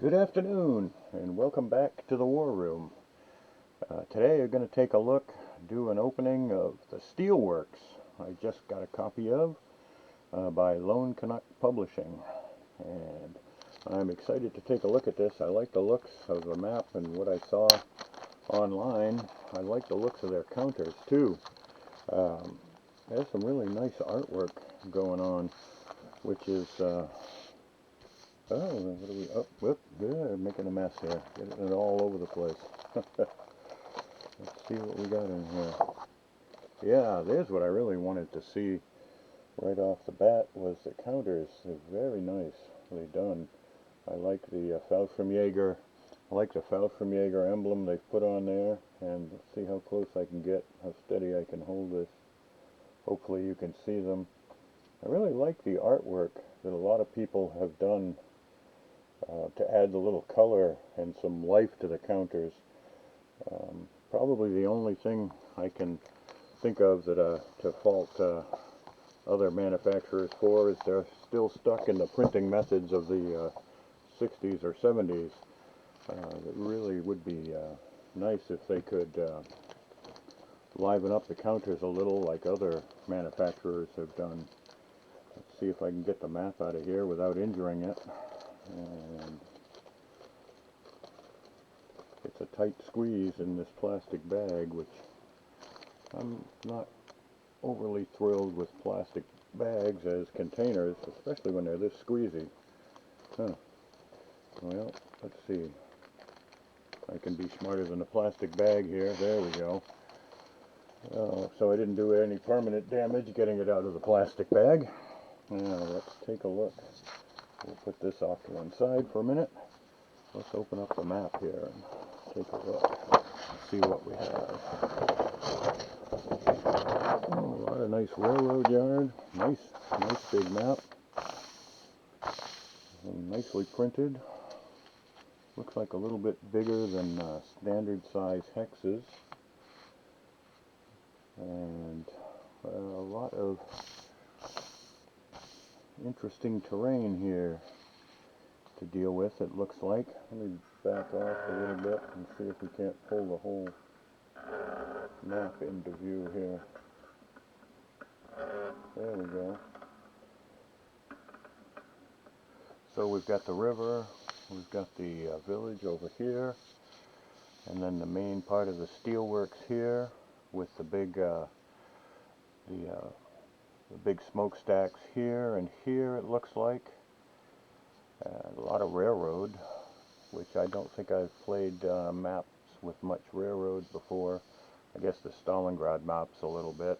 Good afternoon, and welcome back to the War Room. Today you're going to take a look, do an opening of the Steelworks I just got a copy of by Lone Canuk Publishing. And I'm excited to take a look at this. I like the looks of the map and what I saw online. I like the looks of their counters too. There's some really nice artwork going on, which is oh, what are we, oh, whoop, yeah, making a mess here. Getting it all over the place. Let's see what we got in here. Yeah, there's what I really wanted to see right off the bat was the counters. They're very nicely done. I like the Fallschirmjäger. I like the Fallschirmjäger emblem they've put on there. And let's see how close I can get, how steady I can hold this. Hopefully you can see them. I really like the artwork that a lot of people have done to add a little color and some life to the counters. Probably the only thing I can think of that to fault other manufacturers for is they're still stuck in the printing methods of the 60s or 70s. It really would be nice if they could liven up the counters a little like other manufacturers have done. Let's see if I can get the map out of here without injuring it. And it's a tight squeeze in this plastic bag, which I'm not overly thrilled with plastic bags as containers, especially when they're this squeezy. Well, let's see. I can be smarter than a plastic bag here. There we go. So I didn't do any permanent damage getting it out of the plastic bag. Now let's take a look. We'll put this off to one side for a minute. Let's open up the map here and take a look. See what we have. Oh, a lot of nice railroad yard. Nice big map. And nicely printed. Looks like a little bit bigger than standard size hexes. And a lot of interesting terrain here to deal with, it looks like. Let me back off a little bit and see if we can't pull the whole map into view here. There we go. So we've got the river, we've got the village over here, and then the main part of the steelworks here with the big smokestacks here and here, it looks like. A lot of railroad, which I don't think I've played maps with much railroad before. I guess the Stalingrad maps a little bit.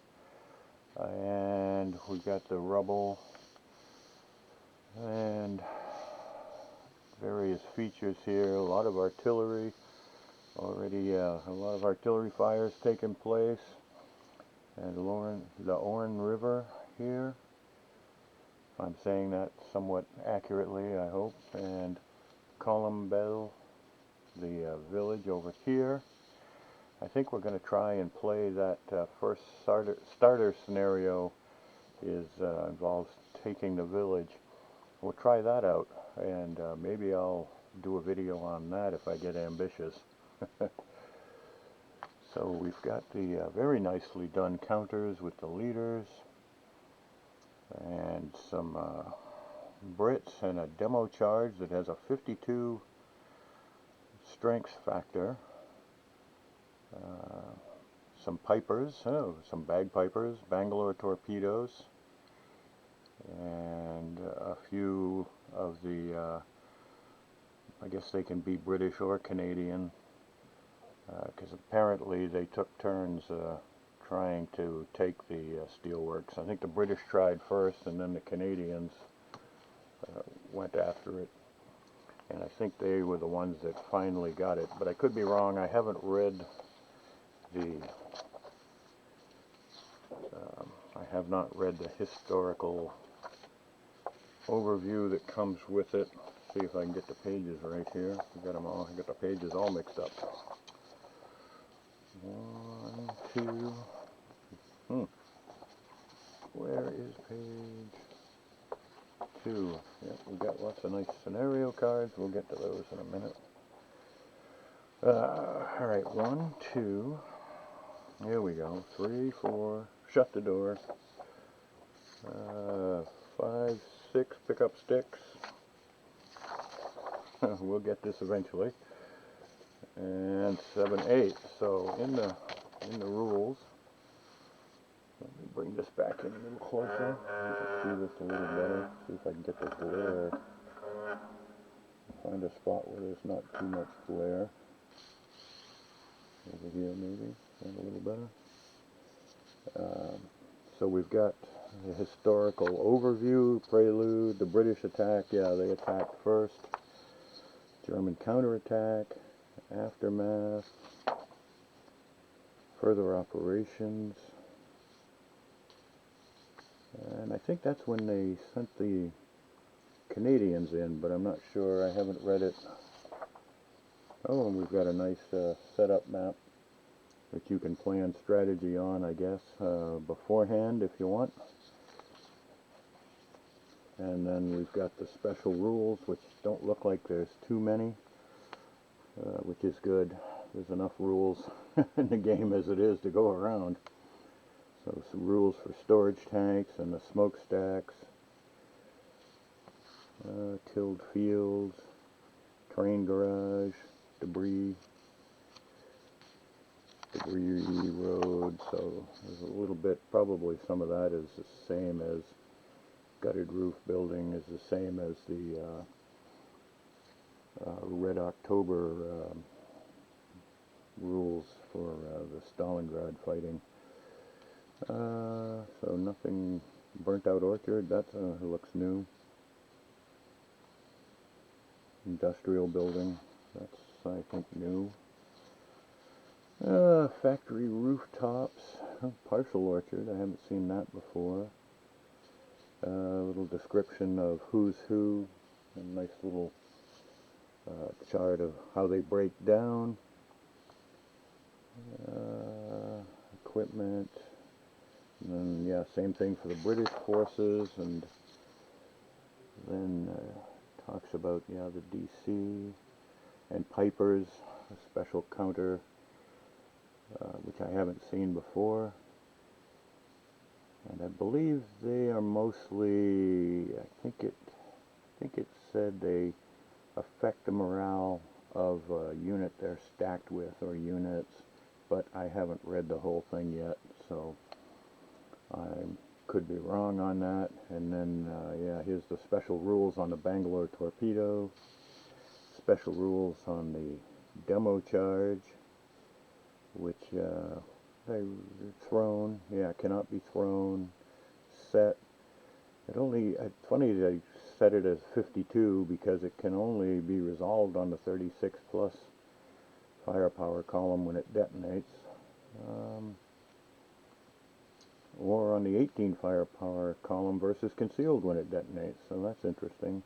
And we've got the rubble and various features here. A lot of artillery already, a lot of artillery fires taking place. And the Orne River here. I'm saying that somewhat accurately, I hope. And Columbell, the village over here. I think we're going to try and play that first starter scenario involves taking the village. We'll try that out, and maybe I'll do a video on that if I get ambitious. So we've got the very nicely done counters with the leaders and some Brits and a demo charge that has a 52 strength factor. Some pipers, some bagpipers, Bangalore torpedoes, and a few of the, I guess they can be British or Canadian, because apparently they took turns trying to take the steelworks. I think the British tried first and then the Canadians went after it. And I think they were the ones that finally got it. But I could be wrong. I haven't read I have not read the historical overview that comes with it. See if I can get the pages right here. I got them all. I got the pages all mixed up. 1, 2. Where is page 2. Yep, we got lots of nice scenario cards. We'll get to those in a minute. Alright, 1, 2. Here we go. 3, 4. Shut the door. 5, 6. Pick up sticks. We'll get this eventually. And 7, 8. So in the rules, let me bring this back in a little closer. You can see this a little better. See if I can get the glare. Find a spot where there's not too much glare. Over here maybe, and a little better. So we've got the historical overview, prelude, the British attack. Yeah, they attacked first. German counterattack, aftermath, further operations. And I think that's when they sent the Canadians in, but I'm not sure. I haven't read it. Oh, and we've got a nice setup map that you can plan strategy on, I guess, beforehand if you want. And then we've got the special rules, which don't look like there's too many, which is good. There's enough rules in the game as it is to go around. So some rules for storage tanks and the smokestacks, tilled fields, train garage, debris road. So there's a little bit, probably some of that is the same as gutted roof building, is the same as the Red October rules for the Stalingrad fighting. So nothing. Burnt out orchard, that looks new. Industrial building, that's I think new. Factory rooftops, partial orchard, I haven't seen that before. A little description of who's who, a nice little chart of how they break down. Equipment, and then yeah, same thing for the British forces, and then talks about the DC and Pipers, a special counter, which I haven't seen before. And I believe they are mostly, I think it said they affect the morale of a unit they're stacked with, or units, but I haven't read the whole thing yet, so I could be wrong on that. And then yeah, here's the special rules on the Bangalore torpedo, special rules on the demo charge, which they thrown, cannot be thrown, set. It only, it's funny they set it as 52 because it can only be resolved on the 36 plus firepower column when it detonates, or on the 18 firepower column versus concealed when it detonates. So that's interesting.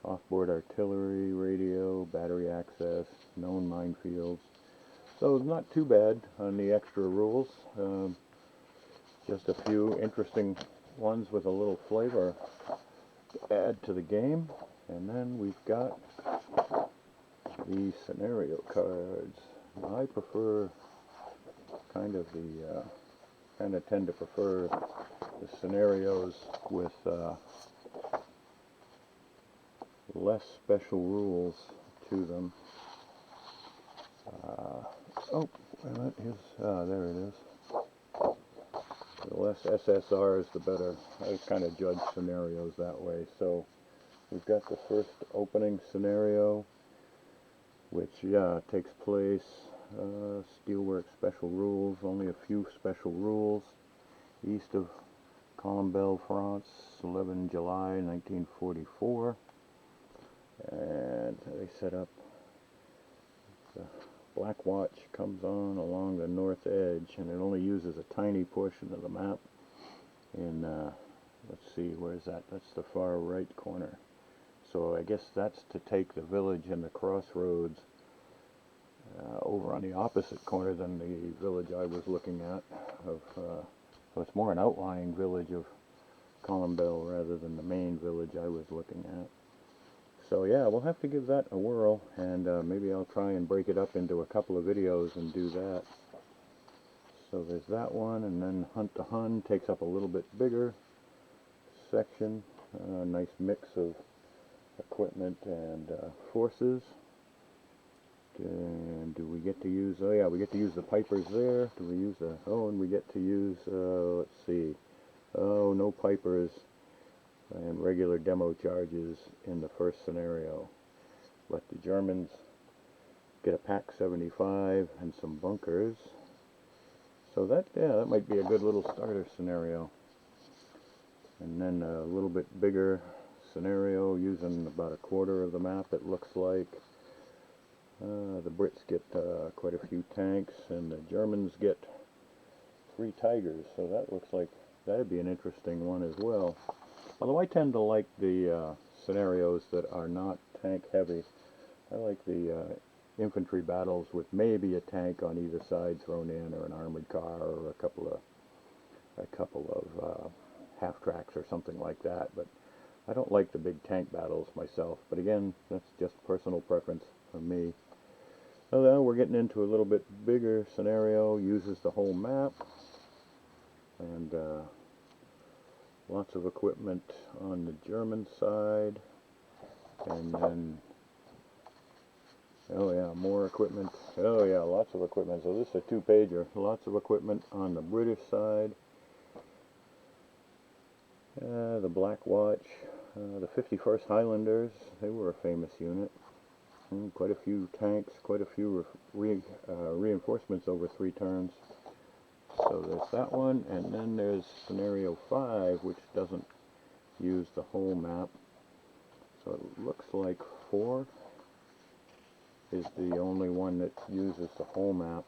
Offboard artillery, radio, battery access, known minefields. So not too bad on the extra rules. Just a few interesting ones with a little flavor to add to the game. And then we've got the scenario cards. I prefer kind of tend to prefer the scenarios with less special rules to them. Oh, wait a minute, there it is. The less SSRs, the better. I kind of judge scenarios that way. So we've got the first opening scenario, which, takes place, Steelworks special rules, only a few special rules. East of Colombelle, France, 11 July 1944. And they set up the Black Watch comes on along the north edge, and it only uses a tiny portion of the map. And let's see, where's that? That's the far right corner. So I guess that's to take the village and the crossroads over on the opposite corner than the village I was looking at. So it's more an outlying village of Columbell rather than the main village I was looking at. So yeah, we'll have to give that a whirl, and maybe I'll try and break it up into a couple of videos and do that. So there's that one, and then Hunt the Hun takes up a little bit bigger section. Nice mix of equipment and forces. And do we get to use, oh yeah, we get to use the Pipers there. Do we use the, oh, and we get to use, let's see, oh, no Pipers and regular demo charges in the first scenario. Let the Germans get a Pack 75 and some bunkers. So that, yeah, that might be a good little starter scenario. And then a little bit bigger scenario using about a quarter of the map, it looks like. The Brits get quite a few tanks, and the Germans get 3 Tigers, so that looks like that'd be an interesting one as well. Although I tend to like the scenarios that are not tank heavy. I like the infantry battles with maybe a tank on either side thrown in, or an armored car, or a couple of half tracks or something like that. But I don't like the big tank battles myself. But again, that's just personal preference for me. So now we're getting into a little bit bigger scenario. Uses the whole map, and lots of equipment on the German side, and then, oh yeah, more equipment. Oh yeah, lots of equipment. So this is a 2-pager. Lots of equipment on the British side. The Black Watch, the 51st Highlanders, they were a famous unit. Quite a few tanks, quite a few reinforcements over 3 turns. So there's that one, and then there's scenario 5, which doesn't use the whole map. So it looks like 4 is the only one that uses the whole map.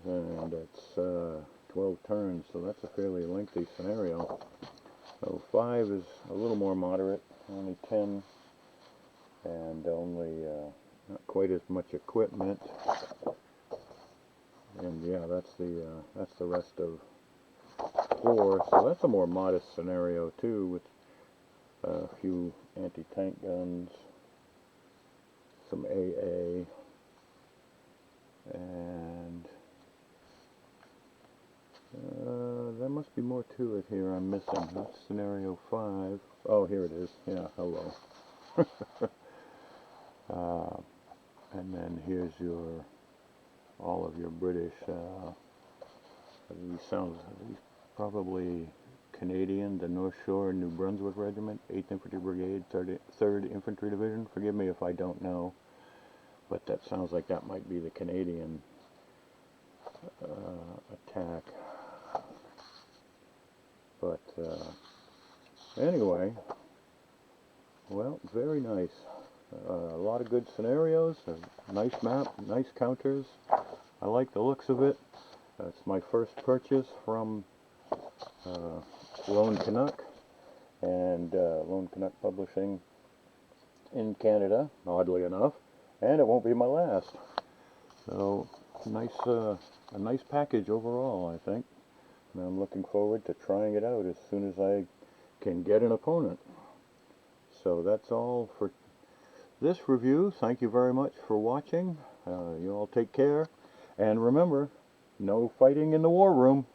And it's 12 turns, so that's a fairly lengthy scenario. So 5 is a little more moderate, only 10, and only not quite as much equipment. And yeah, that's the rest of 4. So that's a more modest scenario too, with a few anti-tank guns, some AA, and there must be more to it here I'm missing. That's scenario 5. Oh, here it is. Yeah, hello. And then here's your all of your British. These probably Canadian, the North Shore New Brunswick Regiment, 8th Infantry Brigade, 3rd Infantry Division. Forgive me if I don't know, but that sounds like that might be the Canadian attack. But anyway, well, very nice. A lot of good scenarios, a nice map, nice counters. I like the looks of it. It's my first purchase from Lone Canuk and Lone Canuk Publishing in Canada, oddly enough, and it won't be my last. So a nice package overall, I think. And I'm looking forward to trying it out as soon as I can get an opponent. So that's all for this review. Thank you very much for watching. You all take care, and remember, no fighting in the war room.